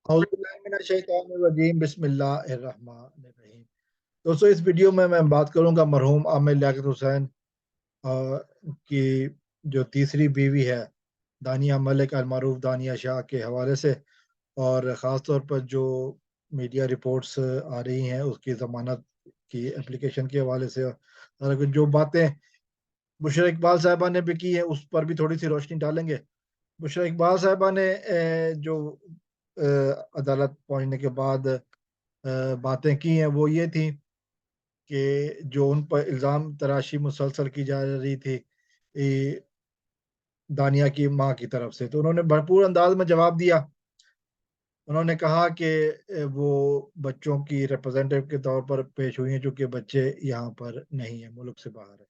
औज़ुबिल्लाहिमिनश्शैतानिर्रजीम, बिस्मिल्लाहिर्रहमानिर्रहीम। दोस्तों, इस वीडियो में मैं बात करूंगा मरहूम आमिर लियाकत हुसैन की जो तीसरी बीवी है दानिया मलिक अलमारूफ दानिया शाह के हवाले से, और ख़ास तौर पर जो मीडिया रिपोर्ट्स आ रही हैं उसकी ज़मानत की एप्लीकेशन के हवाले से, और जो बातें बुशरा इकबाल साहिबा ने भी की है उस पर भी थोड़ी सी रोशनी डालेंगे। बुशरा इकबाल साहिबा ने जो अदालत पहुंचने के बाद बातें की हैं वो ये थी कि जो उन पर इल्ज़ाम तराशी मुसलसल की जा रही थी दानिया की माँ की तरफ से, तो उन्होंने भरपूर अंदाज में जवाब दिया। उन्होंने कहा कि वो बच्चों की रिप्रेजेंटेटिव के तौर पर पेश हुई हैं, चूँकि बच्चे यहाँ पर नहीं हैं, मुल्क से बाहर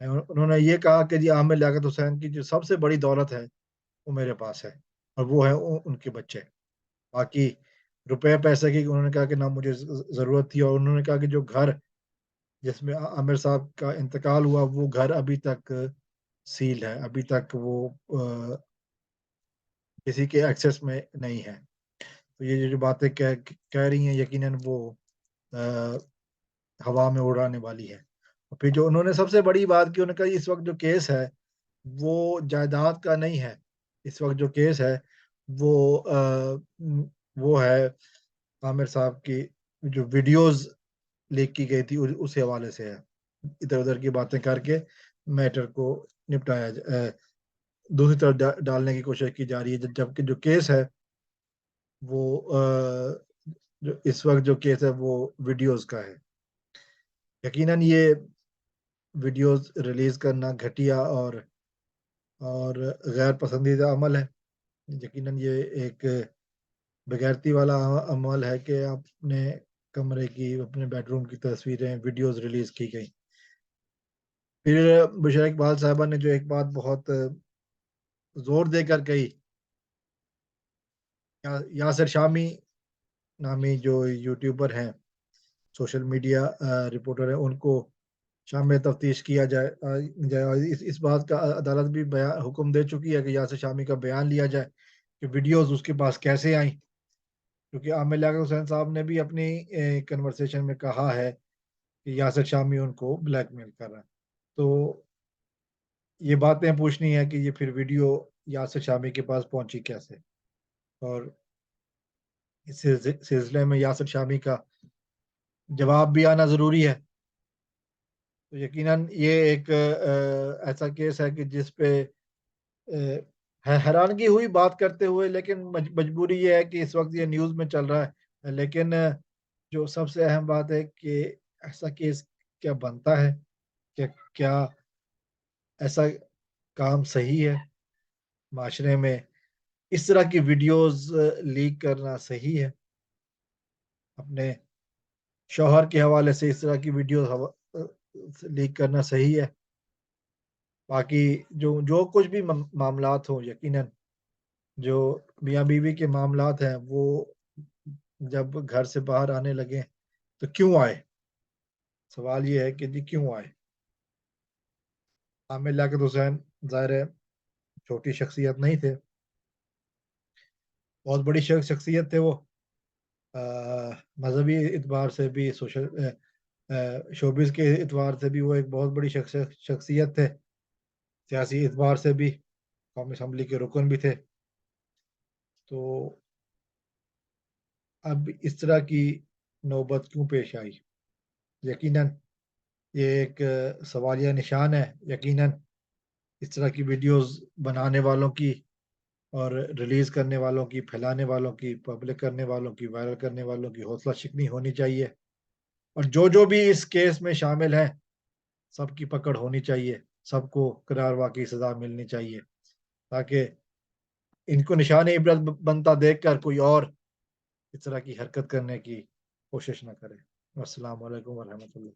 हैं। उन्होंने ये कहा कि जी आमिर लियाकत हुसैन की जो सबसे बड़ी दौलत है वो मेरे पास है, और वो है उनके बच्चे। बाकी रुपए पैसे की उन्होंने कहा कि ना मुझे ज़रूरत थी, और उन्होंने कहा कि जो घर जिसमें आमिर साहब का इंतकाल हुआ वो घर अभी तक सील है, अभी तक वो किसी के एक्सेस में नहीं है। तो ये जो बातें कह रही हैं यकीनन वो अ, हवा में उड़ाने वाली है। और फिर जो उन्होंने सबसे बड़ी बात की, उन्होंने कहा इस वक़्त जो केस है वो जायदाद का नहीं है। इस वक़्त जो केस है वो वो है आमिर साहब की जो वीडियोज़ लीक की गई थी उस हवाले से है। इधर-उधर की बातें करके मैटर को दूसरी तरफ डालने की कोशिश की जा रही है, जबकि जो केस है वो जो इस वक़्त जो केस है वो वीडियोज़ का है। यकीनन ये वीडियोज़ रिलीज़ करना घटिया और गैर पसंदीदा अमल है। यकीनन ये एक बेगैरती वाला अमल है कि अपने कमरे की, अपने बेडरूम की तस्वीरें, वीडियोज़ रिलीज़ की गई। फिर बुशरा इकबाल साहिबा ने जो एक बात बहुत ज़ोर देकर कही, यासिर शामी नामी जो यूट्यूबर हैं, सोशल मीडिया रिपोर्टर हैं, उनको शामिल तफ्तीश किया जाए, और इस बात का अदालत भी हुक्म दे चुकी है कि यासिर शामी का बयान लिया जाए कि वीडियोज़ उसके पास कैसे आई, क्योंकि आमिर लियाकत हुसैन साहब ने भी अपनी कन्वर्सेशन में कहा है कि यासिर शामी उनको ब्लैकमेल कर रहा है। तो ये बातें पूछनी है कि ये फिर वीडियो यासिर शामी के पास पहुंची कैसे, और इस सिलसिले में यासिर शामी का जवाब भी आना ज़रूरी है। तो यकीनन ये एक ऐसा केस है कि जिस पे हैरानगी हुई बात करते हुए, लेकिन मजबूरी ये है कि इस वक्त ये न्यूज़ में चल रहा है। लेकिन जो सबसे अहम बात है कि ऐसा केस क्या बनता है, क्या क्या ऐसा काम सही है माशरे में, इस तरह की वीडियोस लीक करना सही है? अपने शौहर के हवाले से इस तरह की लीक करना सही है? बाकी जो जो कुछ भी मामलात हों, यकीनन जो मियाँ बीवी के मामलात हैं वो जब घर से बाहर आने लगे तो क्यों आए? सवाल ये है कि जी क्यों आए? आमिर लियाकत हुसैन ज़ाहिर है छोटी शख्सियत नहीं थे, बहुत बड़ी शख्सियत थे वो। मज़हबी एतबार से भी, शोबिज़ के एतबार से भी वो एक बहुत बड़ी शख्सियत थे। सियासी एतबार से भी कौमी असम्बली के रुकन भी थे। तो अब इस तरह की नौबत क्यों पेश आई? यकीनन ये एक सवालिया निशान है। यकीनन इस तरह की वीडियोज़ बनाने वालों की, और रिलीज़ करने वालों की, फैलाने वालों की, पब्लिक करने वालों की, वायरल करने वालों की हौसला शिकनी होनी चाहिए, और जो भी इस केस में शामिल हैं सबकी पकड़ होनी चाहिए, सबको करारवा की सज़ा मिलनी चाहिए, ताकि इनको निशान इबरत बनता देखकर कोई और इस तरह की हरकत करने की कोशिश ना करे। अस्सलाम वालेकुम व रहमतुल्लाह।